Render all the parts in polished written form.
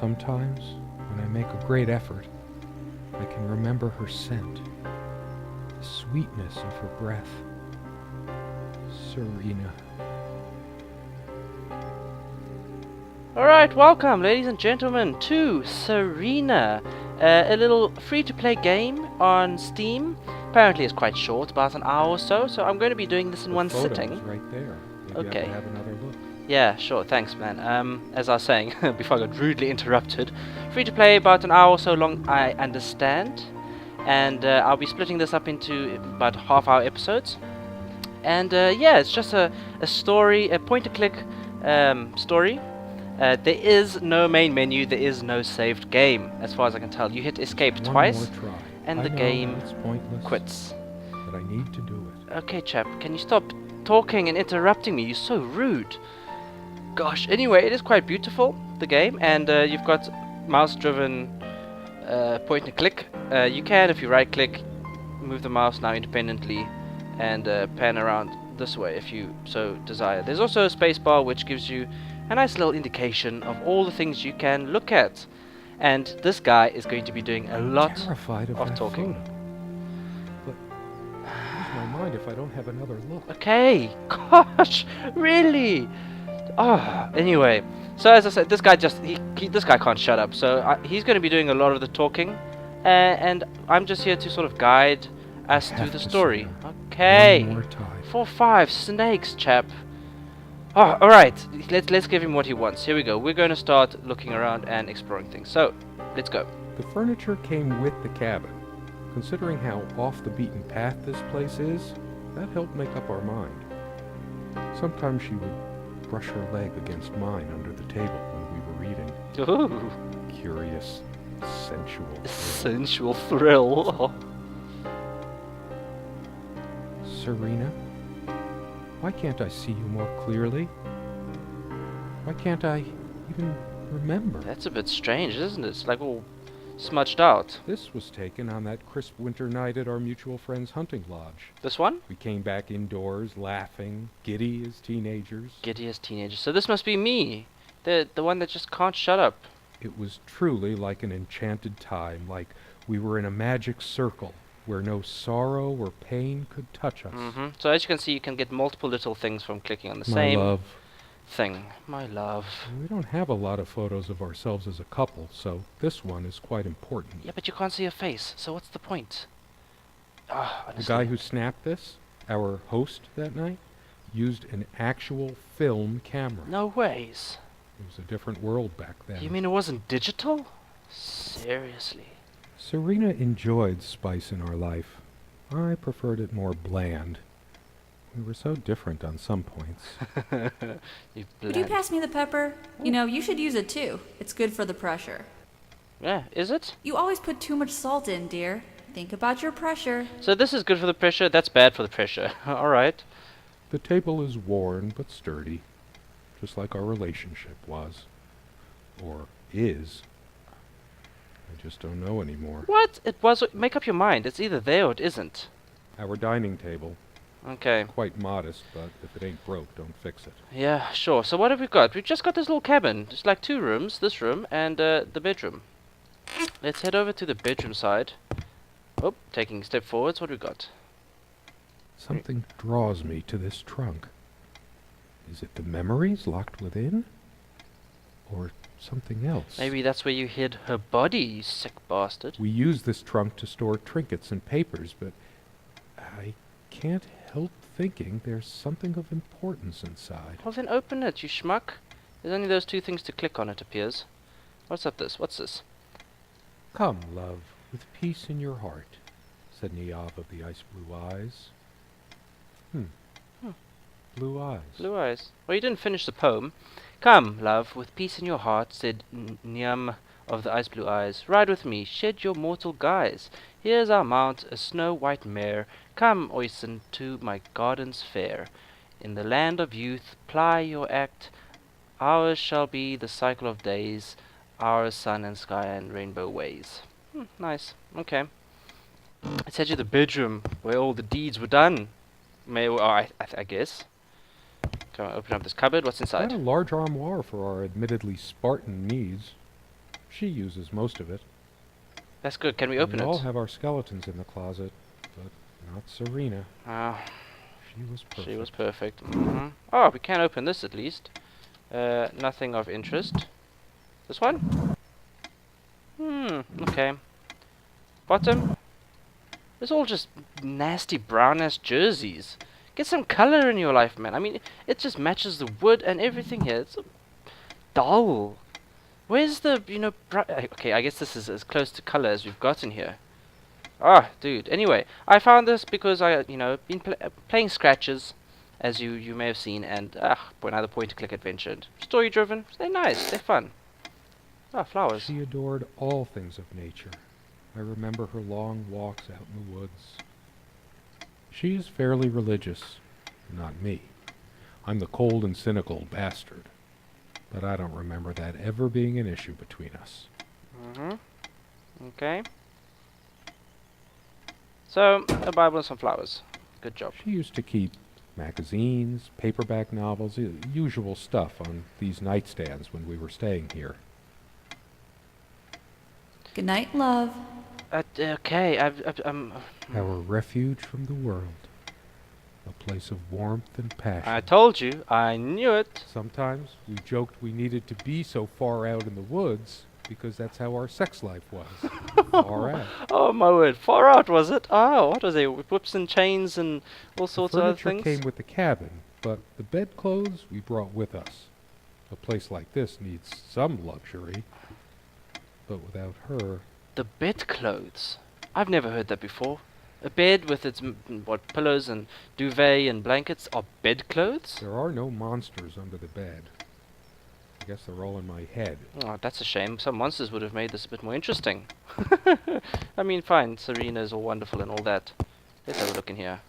Sometimes, when I make a great effort, I can remember her scent, the sweetness of her breath. Serena. Alright, welcome ladies and gentlemen to Serena, a little free-to-play game on Steam. Apparently it's quite short, about an hour or so, so I'm going to be doing this in one sitting. Right there. Maybe Okay. I can have another look. Yeah, sure, thanks man. As I was saying, before I got rudely interrupted, free-to-play, about an hour or so long, I understand. And I'll be splitting this up into about half-hour episodes. And yeah, it's just a story, a point-and-click story. There is no main menu, there is no saved game, as far as I can tell. You hit escape twice, and the game quits. But I need to do it. Okay, chap, can you stop talking and interrupting me? You're so rude. Gosh, anyway, it is quite beautiful, the game, and you've got mouse-driven point-and-click. You can, if you right-click, move the mouse now independently, and pan around this way if you so desire. There's also a spacebar which gives you a nice little indication of all the things you can look at. And this guy is going to be doing a lot of talking. But lose my mind if I don't have another look. Okay, gosh, really? Oh, anyway, so as I said, this guy this guy can't shut up. So he's going to be doing a lot of the talking, and I'm just here to sort of guide us through the story. Okay. One more time. 4-5 snakes, chap. Oh, alright, let's give him what he wants. Here we go. We're going to start looking around and exploring things. So, let's go. The furniture came with the cabin. Considering how off the beaten path this place is, that helped make up our mind. Sometimes she would brush her leg against mine under the table when we were reading. Ooh. Curious, sensual thrill. Sensual thrill. Serena? Why can't I see you more clearly? Why can't I even remember? That's a bit strange, isn't it? It's like all smudged out. This was taken on that crisp winter night at our mutual friend's hunting lodge. This one? We came back indoors, laughing, giddy as teenagers. Giddy as teenagers. So this must be me. The one that just can't shut up. It was truly like an enchanted time, like we were in a magic circle, where no sorrow or pain could touch us. So as you can see, you can get multiple little things from clicking on the same thing. My love. We don't have a lot of photos of ourselves as a couple, so this one is quite important. Yeah, but you can't see her face, so what's the point? The guy who snapped this, our host that night, used an actual film camera. No ways. It was a different world back then. You mean it wasn't digital? Seriously. Serena enjoyed spice in our life. I preferred it more bland. We were so different on some points. Would you pass me the pepper? You know, you should use it too. It's good for the pressure. Yeah, is it? You always put too much salt in, dear. Think about your pressure. So this is good for the pressure, that's bad for the pressure. Alright. The table is worn but sturdy, just like our relationship was. Or is. I just don't know anymore. What? It was. Make up your mind. It's either there or it isn't. Our dining table. Okay. Quite modest, but if it ain't broke, don't fix it. Yeah, sure. So what have we got? We've just got this little cabin. It's like 2 rooms. This room and the bedroom. Let's head over to the bedroom side. Oh, taking a step forwards. What have we got? Something draws me to this trunk. Is it the memories locked within? Or something else? Maybe that's where you hid her body, you sick bastard. We use this trunk to store trinkets and papers, but I can't help thinking there's something of importance inside. Well then open it, you schmuck. There's only those 2 things to click on, it appears. What's this? Come, love, with peace in your heart, said Niamh of the ice blue eyes. Blue eyes. Blue eyes. Well, you didn't finish the poem. Come, love, with peace in your heart, said Niamh of the ice blue eyes. Ride with me, shed your mortal guise. Here's our mount, a snow-white mare. Come, Oisin, to my gardens fair. In the land of youth, ply your act. Ours shall be the cycle of days, our sun and sky and rainbow ways. Nice. Okay. It said you the bedroom where all the deeds were done. I guess. Come on, open up this cupboard. What's inside? Quite a large armoire for our admittedly Spartan needs. She uses most of it. That's good. Can we open We all it? have our skeletons in the closet, but not Serena. Ah, She was perfect. she was perfect. Oh, we can open this at least. Nothing of interest. This one? Okay. Bottom? It's all just nasty brown-ass jerseys. Get some color in your life, man. I mean, it just matches the wood and everything here. It's so dull. Where's the, okay, I guess this is as close to color as we've gotten here. Ah, dude. Anyway, I found this because I, been playing scratches, as you may have seen, and another point-and-click adventure. Story-driven. They're nice. They're fun. Ah, flowers. She adored all things of nature. I remember her long walks out in the woods. She is fairly religious. Not me. I'm the cold and cynical bastard. But I don't remember that ever being an issue between us. Okay. So, a Bible and some flowers. Good job. She used to keep magazines, paperback novels, usual stuff on these nightstands when we were staying here. Good night, love. Okay, Our refuge from the world. A place of warmth and passion. I told you. I knew it. Sometimes we joked we needed to be so far out in the woods because that's how our sex life was. Far out. Oh my word, far out was it? Oh, what was it? Whips and chains and all sorts of other Furniture things? came with the cabin, but the bedclothes we brought with us. A place like this needs some luxury, but without her... The bedclothes. I've never heard that before. A bed with its, pillows and duvet and blankets are bedclothes? There are no monsters under the bed. I guess they're all in my head. Oh, that's a shame. Some monsters would have made this a bit more interesting. I mean, fine, Serena is all wonderful and all that. Let's have a look in here.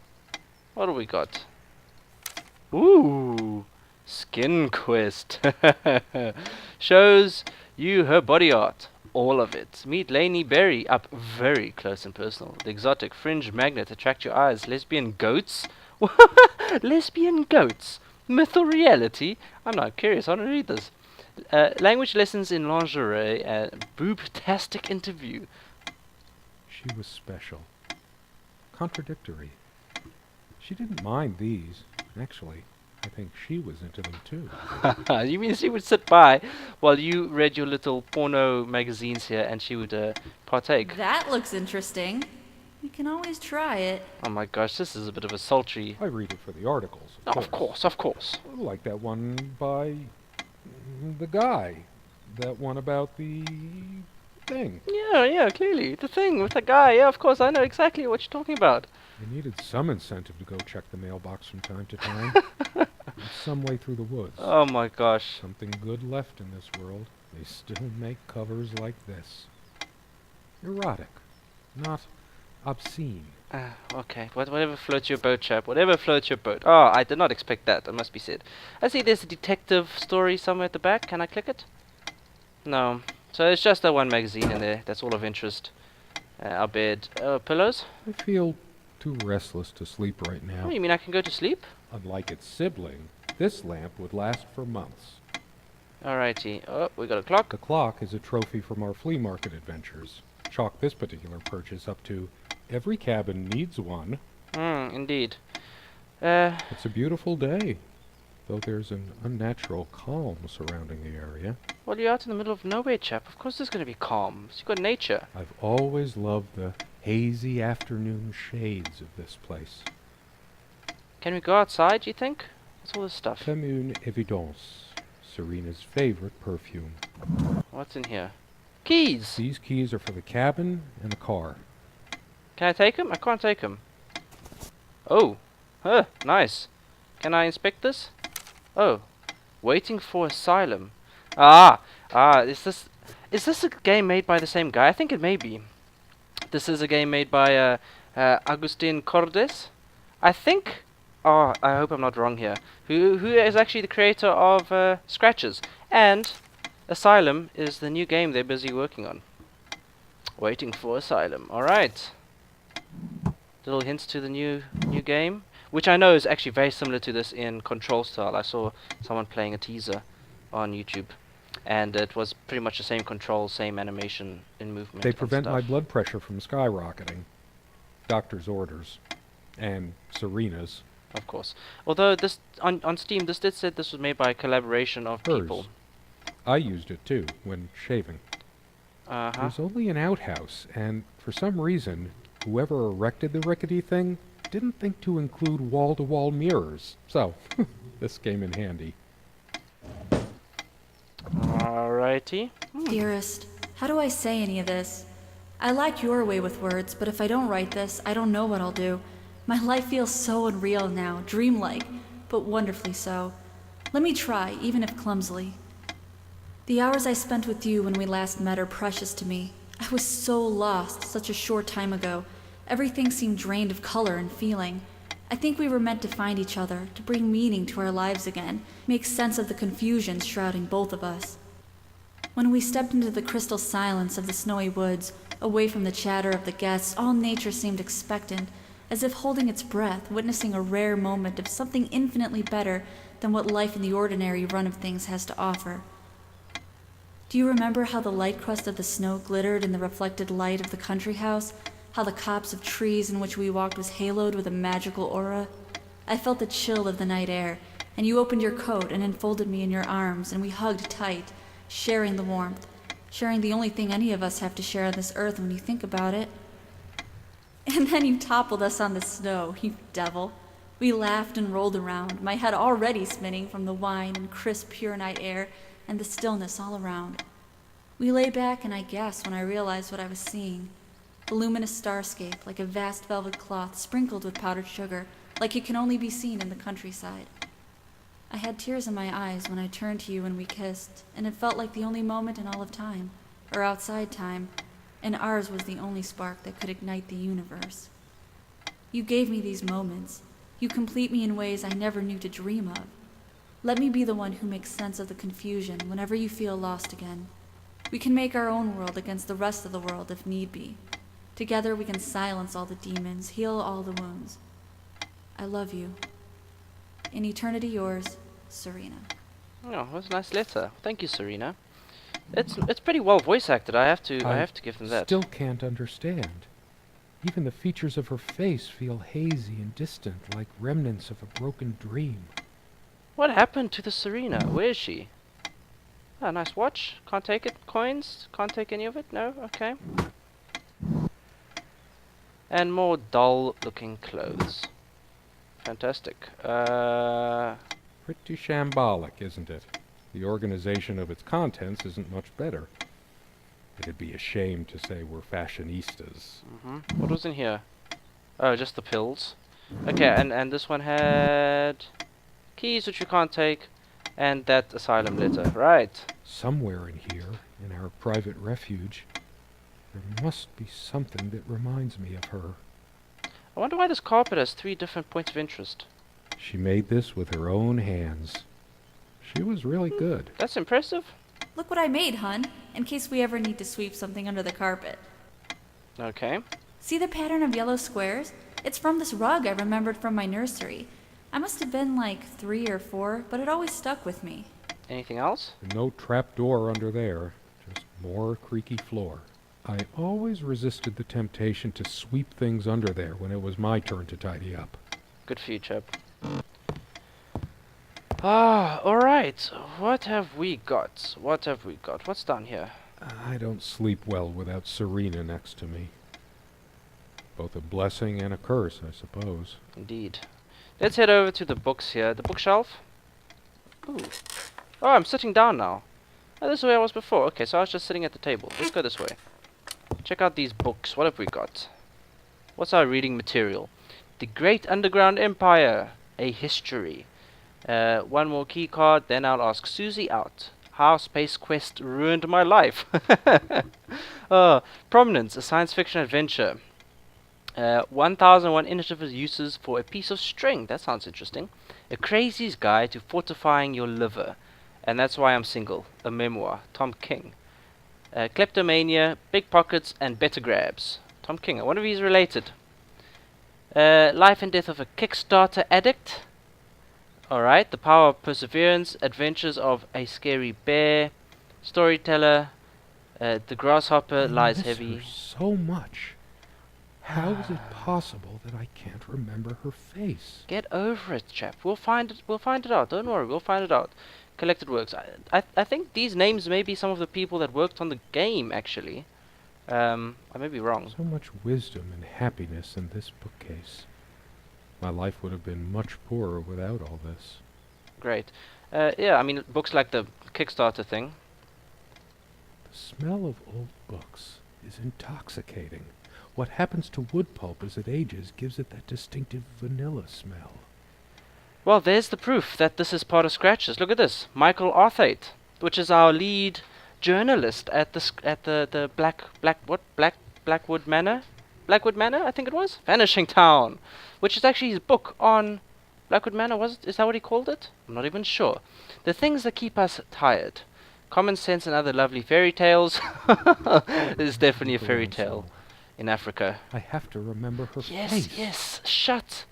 What do we got? Ooh! Skin Quest. Shows you her body art. All of it. Meet Lainey Berry, up very close and personal. The exotic fringe magnet attract your eyes. Lesbian goats? Lesbian goats? Myth or reality? I'm not curious. I want to read this. Language lessons in lingerie. Boobtastic interview. She was special. Contradictory. She didn't mind these. Actually, I think she was into them too. You mean she would sit by while you read your little porno magazines here and she would partake? That looks interesting. We can always try it. Oh my gosh, this is a bit of a sultry... I read it for the articles. Of course. Like that one by the guy. That one about the thing. Yeah, clearly. The thing with the guy. Yeah, of course, I know exactly what you're talking about. I needed some incentive to go check the mailbox from time to time. Some way through the woods. Oh my gosh. Something good left in this world. They still make covers like this. Erotic. Not obscene. Okay, whatever floats your boat, chap. Whatever floats your boat. Oh, I did not expect that, it must be said. I see there's a detective story somewhere at the back. Can I click it? No. So it's just that one magazine in there. That's all of interest. Our bed. Pillows? I feel too restless to sleep right now. Oh, you mean I can go to sleep? Unlike its sibling, this lamp would last for months. Alrighty. Oh, we got a clock. The clock is a trophy from our flea market adventures. Chalk this particular purchase up to every cabin needs one. Indeed. It's a beautiful day, though there's an unnatural calm surrounding the area. Well, you're out in the middle of nowhere, chap. Of course there's going to be calm. You've got nature. I've always loved the hazy afternoon shades of this place. Can we go outside, do you think? What's all this stuff? Comme une évidence. Serena's favorite perfume. What's in here? Keys! These keys are for the cabin and the car. Can I take them? I can't take them. Oh. Nice. Can I inspect this? Oh. Waiting for asylum. Is this a game made by the same guy? I think it may be. This is a game made by Agustin Cordes. I think... Oh, I hope I'm not wrong here. Who is actually the creator of Scratches. And Asylum is the new game they're busy working on. Waiting for Asylum. Alright. Little hints to the new game. Which I know is actually very similar to this in control style. I saw someone playing a teaser on YouTube. and it was pretty much the same control, same animation in movement. They and prevent my stuff. blood pressure from skyrocketing. Doctor's orders. And Serena's. Of course. Although this on Steam, this did say this was made by a collaboration of Hers. people. I used it too, when shaving. Uh-huh. There's only an outhouse, and for some reason, whoever erected the rickety thing didn't think to include wall-to-wall mirrors. So, this came in handy. Alrighty. Dearest, how do I say any of this? I like your way with words, but if I don't write this, I don't know what I'll do. My life feels so unreal now, dreamlike, but wonderfully so. Let me try, even if clumsily. The hours I spent with you when we last met are precious to me. I was so lost such a short time ago. Everything seemed drained of color and feeling. I think we were meant to find each other, to bring meaning to our lives again, make sense of the confusion shrouding both of us. When we stepped into the crystal silence of the snowy woods, away from the chatter of the guests, all nature seemed expectant, as if holding its breath, witnessing a rare moment of something infinitely better than what life in the ordinary run of things has to offer. Do you remember how the light crust of the snow glittered in the reflected light of the country house? How the copse of trees in which we walked was haloed with a magical aura? I felt the chill of the night air, and you opened your coat and enfolded me in your arms, and we hugged tight, sharing the warmth, sharing the only thing any of us have to share on this earth when you think about it. And then you toppled us on the snow, you devil. We laughed and rolled around, my head already spinning from the wine and crisp, pure night air and the stillness all around. We lay back, and I gasped when I realized what I was seeing. A luminous starscape, like a vast velvet cloth sprinkled with powdered sugar, like it can only be seen in the countryside. I had tears in my eyes when I turned to you and we kissed, and it felt like the only moment in all of time, or outside time, and ours was the only spark that could ignite the universe. You gave me these moments. You complete me in ways I never knew to dream of. Let me be the one who makes sense of the confusion whenever you feel lost again. We can make our own world against the rest of the world if need be. Together we can silence all the demons, heal all the wounds. I love you. In eternity yours, Serena. Oh, that's a nice letter. Thank you, Serena. It's pretty well voice acted. I have to give them that. Still can't understand. Even the features of her face feel hazy and distant, like remnants of a broken dream. What happened to the Serena? Where is she? Ah, nice watch. Can't take it. Coins? Can't take any of it? No? Okay. And more dull-looking clothes. Fantastic. Pretty shambolic, isn't it? The organization of its contents isn't much better. It'd be a shame to say we're fashionistas. What was in here? Oh, just the pills. Okay, and this one had keys which you can't take, and that asylum letter. Right. Somewhere in here, in our private refuge, there must be something that reminds me of her. I wonder why this carpet has 3 different points of interest. She made this with her own hands. She was really good. That's impressive. Look what I made, hun, in case we ever need to sweep something under the carpet. Okay. See the pattern of yellow squares? It's from this rug I remembered from my nursery. I must have been like 3 or 4, but it always stuck with me. Anything else? No trap door under there, just more creaky floor. I always resisted the temptation to sweep things under there when it was my turn to tidy up. Good for you, chap. Ah, alright. What have we got? What have we got? What's down here? I don't sleep well without Serena next to me. Both a blessing and a curse, I suppose. Indeed. Let's head over to the books here. The bookshelf. Ooh. Oh, I'm sitting down now. Oh, this is where I was before. Okay, so I was just sitting at the table. Let's go this way. Check out these books. What have we got? What's our reading material? The Great Underground Empire. A History. One more key card, then I'll ask Susie out. How Space Quest ruined my life. Prominence, a science fiction adventure. 1001 innovative uses for a piece of string. That sounds interesting. A Crazy's Guide to Fortifying Your Liver. And That's Why I'm Single. A memoir. Tom King. Kleptomania, Big Pockets, and Better Grabs. Tom King. I wonder if he's related. Life and Death of a Kickstarter Addict. Alright, The Power of Perseverance, Adventures of a Scary Bear, Storyteller. The grasshopper I lies miss her heavy. so much. How is it possible that I can't remember her face? Get over it, chap. We'll find it. We'll find it out. Don't worry. We'll find it out. Collected works. I think these names may be some of the people that worked on the game. Actually, I may be wrong. So much wisdom and happiness in this bookcase. My life would have been much poorer without all this. Great. Yeah. I mean, books like the Kickstarter thing. The smell of old books is intoxicating. What happens to wood pulp as it ages gives it that distinctive vanilla smell. Well, there's the proof that this is part of Scratches. Look at this, Michael Arthate, which is our lead journalist at the Blackwood Manor, I think it was, Vanishing Town, which is actually his book on Blackwood Manor. Is that what he called it? I'm not even sure. The things that keep us tired, Common Sense and Other Lovely Fairy Tales. This is definitely a fairy tale in Africa. I have to remember her Yes, face. yes, shut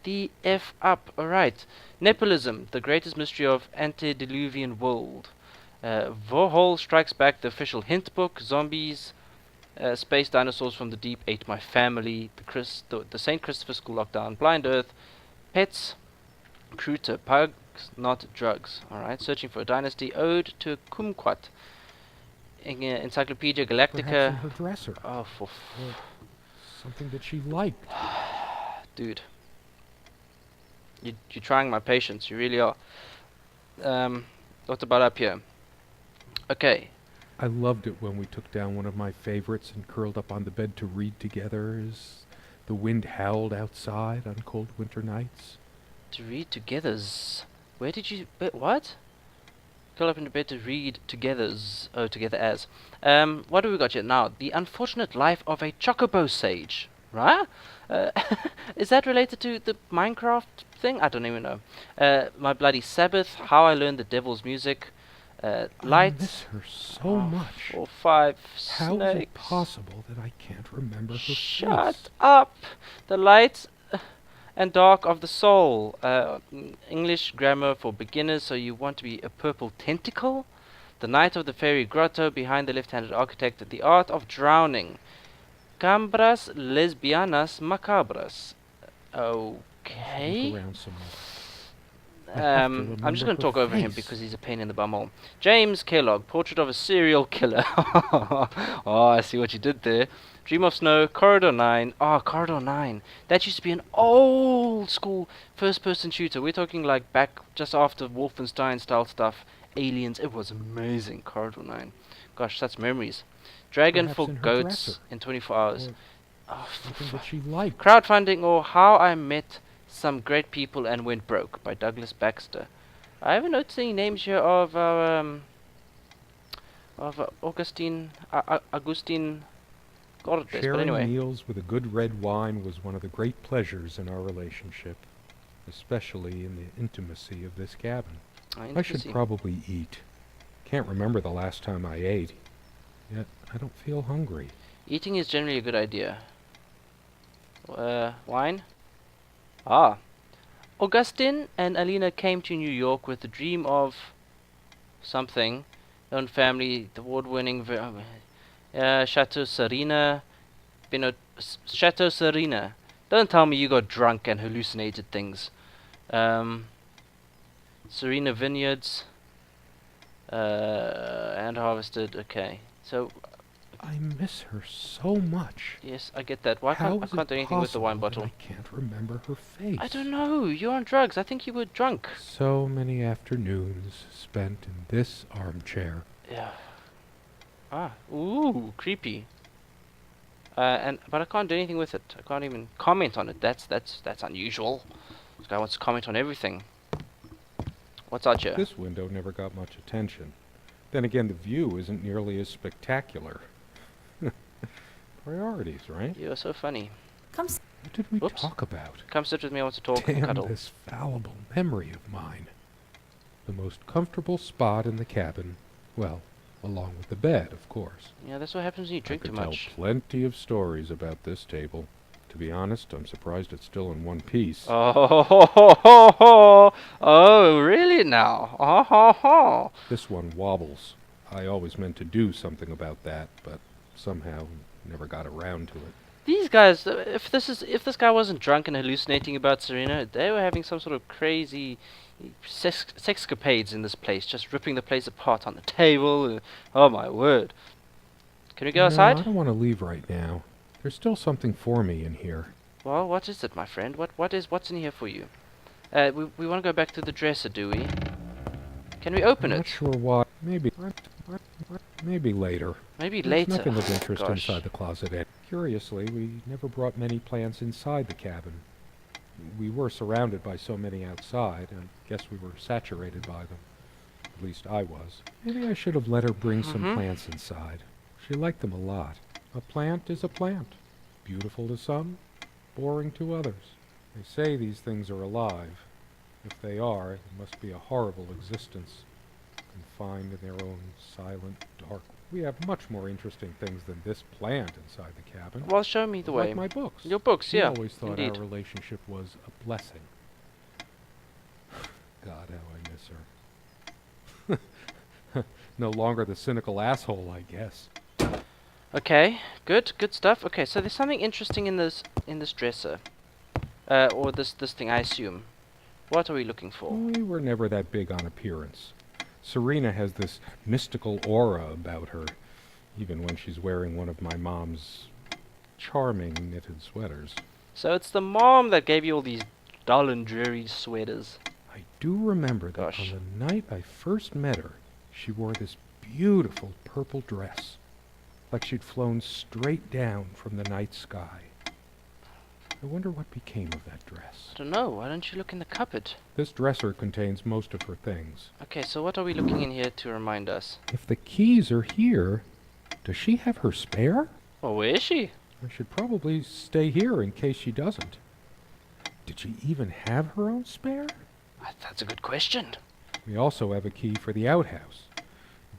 the F up. Alright. Nepolism, the greatest mystery of antediluvian world. Vorhol Strikes Back, the official hint book. Zombies, space dinosaurs from the deep ate my family. The St. Christopher School Lockdown. Blind Earth. Pets. Cruter, pugs, not drugs. Alright. Searching for a dynasty. Ode to a Kumquat. Encyclopedia Perhaps in Galactica. her dresser. Oh, for Or something that she liked. dude. You're trying my patience, you really are. What about up here? Okay. I loved it when we took down one of my favorites and curled up on the bed to read together as the wind howled outside on cold winter nights. To read togethers. Where did you... what? Curl up in the bed to read togethers. Oh, together as. What do we got here now? The Unfortunate Life of a Chocobo Sage. Right? Is that related to the Minecraft thing? I don't even know. My Bloody Sabbath. How I Learned the Devil's Music. I Lights. miss her so much. 4, 5, How is it snakes. possible that I can't remember her Shut face? up! The light and dark of the soul. English grammar for beginners, so you want to be a purple tentacle? The Night of the Fairy Grotto, Behind the Left-Handed Architect, The Art of Drowning. Cambras lesbianas macabras. Okay. Look around some more. I have to I'm just remember going to her talk over him face. because he's a pain in the bumhole. James Kellogg, Portrait of a Serial Killer. Oh, I see what you did there. Dream of Snow, Corridor 9. Oh, Corridor 9. That used to be an old school first-person shooter. We're talking like back just after Wolfenstein style stuff. Aliens. It was amazing. Corridor 9. Gosh, that's memories. Dragon Perhaps for in her Goats dresser. in 24 hours. Or Oh, something that she liked. Crowdfunding or How I Met Some Great People and Went Broke by Douglas Baxter. I haven't noticed any names here of Augustine Cortes, but Sharing anyway. meals with a good red wine was one of the great pleasures in our relationship, especially in the intimacy of this cabin. I should probably eat. Can't remember the last time I ate. Yet I don't feel hungry. Eating is generally a good idea. Wine? Ah. Augustine and Alina came to New York with the dream of something. Own family, the award-winning Chateau Serena. Chateau Serena. Don't tell me you got drunk and hallucinated things. Serena Vineyards. And harvested. Okay. So, I miss her so much. yes, I get that. Why How can't I is can't do it anything with the wine possible bottle? that I can't remember her face. I don't know. You're on drugs. I think you were drunk. So many afternoons spent in this armchair. Yeah. Ah. Ooh, creepy. But I can't do anything with it. I can't even comment on it. That's unusual. This guy wants to comment on everything. What's out here? This window never got much attention. Then again, the view isn't nearly as spectacular. Priorities, right? You're so funny. Come What did we Oops. talk about? Come sit with me. I want to talk and Damn cuddle. this fallible memory of mine. The most comfortable spot in the cabin, well, along with the bed, of course. Yeah, that's what happens when you drink I too could much. tell plenty of stories about this table. To be honest, I'm surprised it's still in one piece. Oh, oh, really now? Oh, This one wobbles. I always meant to do something about that, but somehow never got around to it. These guys, if this guy wasn't drunk and hallucinating about Serena, they were having some sort of crazy sexcapades in this place, just ripping the place apart on the table. Oh my word! Can we go No, outside? I don't want to leave right now. There's still something for me in here. Well, what is it, my friend? What's in here for you? We want to go back to the dresser, do we? Can we open I'm it? not sure why. Maybe. Maybe later. Maybe There's later. nothing of interest Gosh. inside the closet. Curiously, we never brought many plants inside the cabin. We were surrounded by so many outside, and I guess we were saturated by them. At least I was. Maybe I should have let her bring some plants inside. She liked them a lot. A plant is a plant. Beautiful to some, boring to others. They say these things are alive. If they are, it must be a horrible existence, confined in their own silent, dark. We have much more interesting things than this plant inside the cabin. Well, show me the way. Like my books. Your books, She yeah. always thought Indeed. our relationship was a blessing. God, how I miss her. No longer the cynical asshole, I guess. Okay, good stuff. Okay, so there's something interesting in this dresser, or this thing, I assume. What are we looking for? We were never that big on appearance. Serena has this mystical aura about her, even when she's wearing one of my mom's charming knitted sweaters. So it's the mom that gave you all these dull and dreary sweaters. I do remember that Gosh. on the night I first met her, she wore this beautiful purple dress, like she'd flown straight down from the night sky. I wonder what became of that dress. I don't know. Why don't you look in the cupboard? This dresser contains most of her things. Okay, so what are we looking in here to remind us? If the keys are here, does she have her spare? Well, where is she? I should probably stay here in case she doesn't. Did she even have her own spare? That's a good question. We also have a key for the outhouse,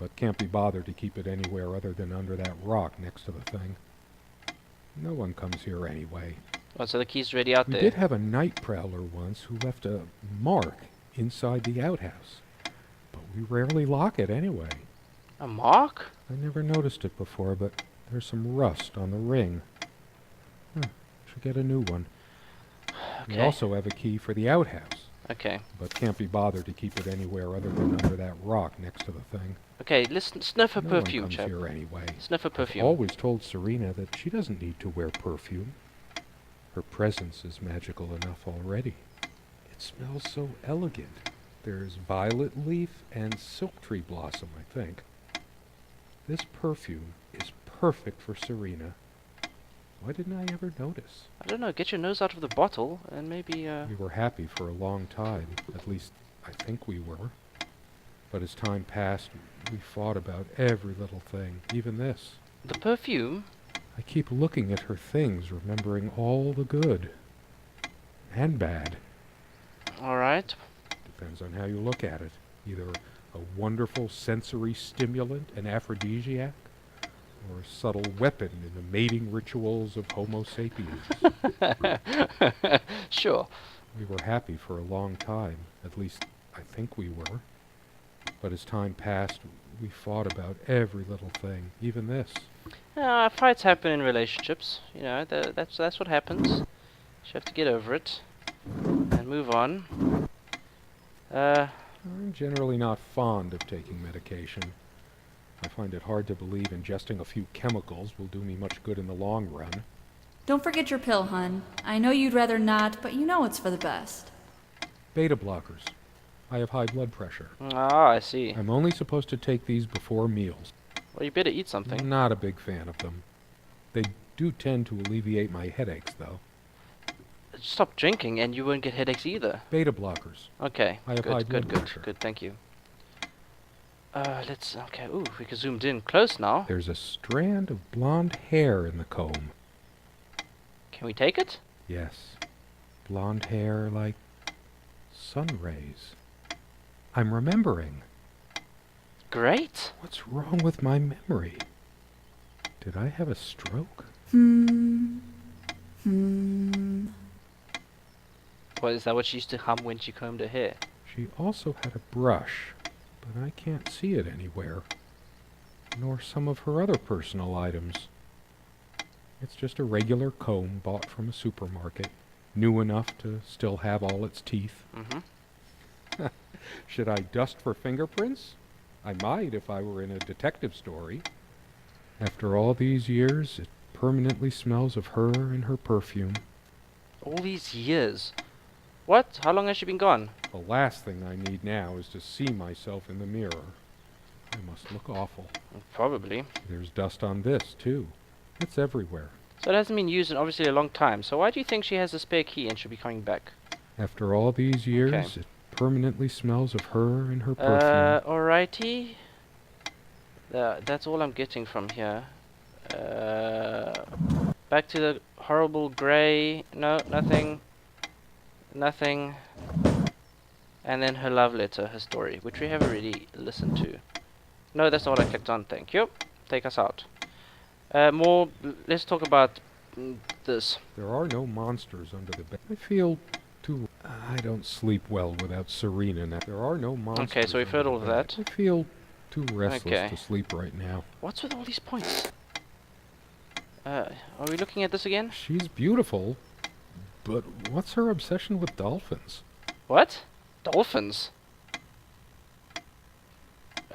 but can't be bothered to keep it anywhere other than under that rock next to the thing. No one comes here anyway. Oh, so the key's already out We there. did have a night prowler once who left a mark inside the outhouse, but we rarely lock it anyway. A mark? I never noticed it before, but there's some rust on the ring. Should get a new one. We Okay. also have a key for the outhouse, Okay. but can't be bothered to keep it anywhere other than under that rock next to the thing. Okay, listen, sniff her No perfume, one comes chap. here anyway. Sniff her I've perfume. always told Serena that she doesn't need to wear perfume. Her presence is magical enough already. It smells so elegant. There's violet leaf and silk tree blossom, I think. This perfume is perfect for Serena. Why didn't I ever notice? I don't know, get your nose out of the bottle and maybe, We were happy for a long time. At least, I think we were. But as time passed, we fought about every little thing, even this. the perfume? I keep looking at her things, remembering all the good and bad. Alright. Depends on how you look at it. Either a wonderful sensory stimulant, an aphrodisiac, or a subtle weapon in the mating rituals of Homo sapiens. Sure. We were happy for a long time. At least, I think we were. But as time passed, we fought about every little thing, even this. Fights happen in relationships. You know, that's what happens. You have to get over it and move on. I'm generally not fond of taking medication. I find it hard to believe ingesting a few chemicals will do me much good in the long run. Don't forget your pill, hun. I know you'd rather not, but you know it's for the best. Beta blockers. I have high blood pressure. Ah, I see. I'm only supposed to take these before meals. Well, you better eat something. Not a big fan of them. They do tend to alleviate my headaches, though. Stop drinking and you won't get headaches either. Beta blockers. Okay, I have high good, blood pressure. good, thank you. Okay, ooh, we can zoomed in close now. There's a strand of blonde hair in the comb. Can we take it? Yes. Blonde hair like sun rays. I'm remembering. Great. What's wrong with my memory? Did I have a stroke? Well, is that what she used to hum when she combed her hair? She also had a brush, but I can't see it anywhere. nor some of her other personal items. It's just a regular comb bought from a supermarket, new enough to still have all its teeth. Mm-hmm. Should I dust for fingerprints? I might if I were in a detective story. After all these years, it permanently smells of her and her perfume. All these years. What? How long has she been gone? The last thing I need now is to see myself in the mirror. I must look awful. Probably. There's dust on this, too. It's everywhere. So it hasn't been used in obviously a long time. So why do you think she has a spare key and should be coming back? After all these years, Okay. it permanently smells of her and her perfume. Alrighty. That's all I'm getting from here. Back to the horrible grey. No, nothing. Nothing. And then her love letter, her story, which we have already listened to. No, that's not what I clicked on. Thank you. Take us out. Let's talk about this. There are no monsters under the bed. I feel too... I don't sleep well without Serena now. There are no monsters. Okay, so we've heard under all the of bed. that. I feel too restless Okay. to sleep right now. What's with all these points? Are we looking at this again? She's beautiful, but what's her obsession with dolphins? What? Dolphins?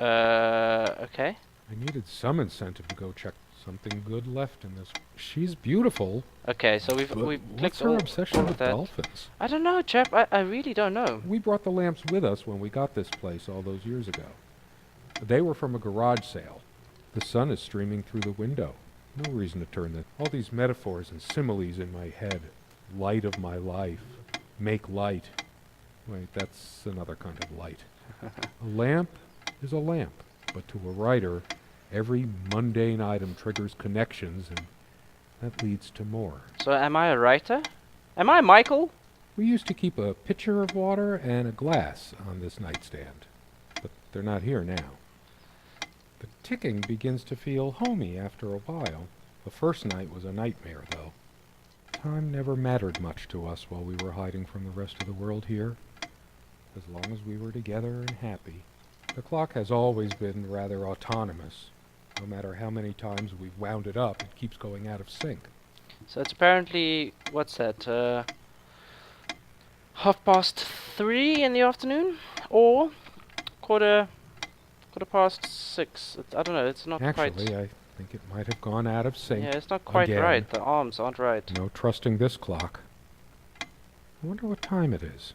Okay. I needed some incentive to go check something good left in this. She's beautiful, Okay, so but we've what's clicked her all obsession of with that. dolphins? I don't know, chap. I really don't know. We brought the lamps with us when we got this place all those years ago. They were from a garage sale. The sun is streaming through the window. No reason to turn them. All these metaphors and similes in my head. Light of my life. Make light. Wait, that's another kind of light. A lamp is a lamp, but to a writer, every mundane item triggers connections, and that leads to more. So am I a writer? Am I Michael? We used to keep a pitcher of water and a glass on this nightstand, but they're not here now. The ticking begins to feel homey after a while. The first night was a nightmare, though. Time never mattered much to us while we were hiding from the rest of the world here. As long as we were together and happy. The clock has always been rather autonomous. No matter how many times we've wound it up, it keeps going out of sync. So it's apparently, what's that, 3:30 in the afternoon? Or quarter past 6. I don't know, it's not quite... Actually, I think it might have gone out of sync. Yeah, it's not quite again. right. The arms aren't right. No trusting this clock. I wonder what time it is.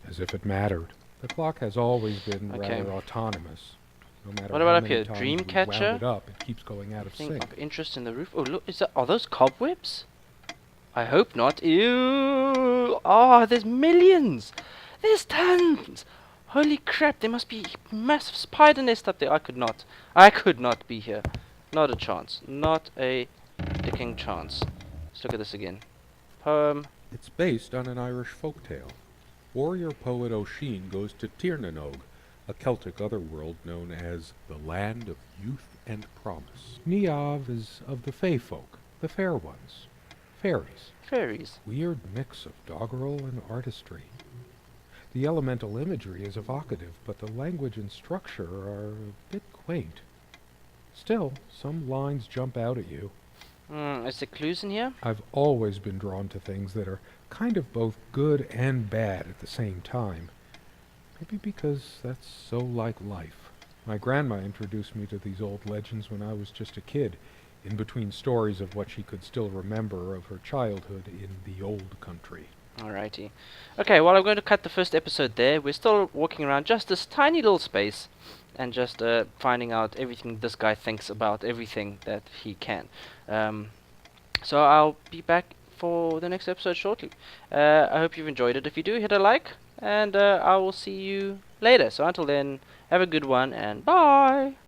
As if it mattered. The clock has always been Okay. rather autonomous. No matter What how about up many here? times Dreamcatcher? we've wound it up, it keeps going out of Thing sync. of interest in the roof. Oh, look, are those cobwebs? I hope not. Ew! Oh, there's millions! There's tons! Holy crap, there must be massive spider nest up there. I could not be here. Not a chance. Not a dicking chance. Let's look at this again. Poem. It's based on an Irish folktale. Warrior poet O'Sheen goes to Tirnanog, a Celtic otherworld known as the Land of Youth and Promise. Niamh is of the Fey folk, the fair ones, fairies. Fairies. Weird mix of doggerel and artistry. The elemental imagery is evocative, but the language and structure are a bit quaint. Still, some lines jump out at you. Is there clues in here? I've always been drawn to things that are kind of both good and bad at the same time. Maybe because that's so like life. My grandma introduced me to these old legends when I was just a kid, in between stories of what she could still remember of her childhood in the old country. Alrighty. Okay, well, I'm going to cut the first episode there. We're still walking around just this tiny little space and just finding out everything this guy thinks about everything that he can. So I'll be back for the next episode shortly. I hope you've enjoyed it. If you do, hit a like, and I will see you later. So until then, have a good one, and bye!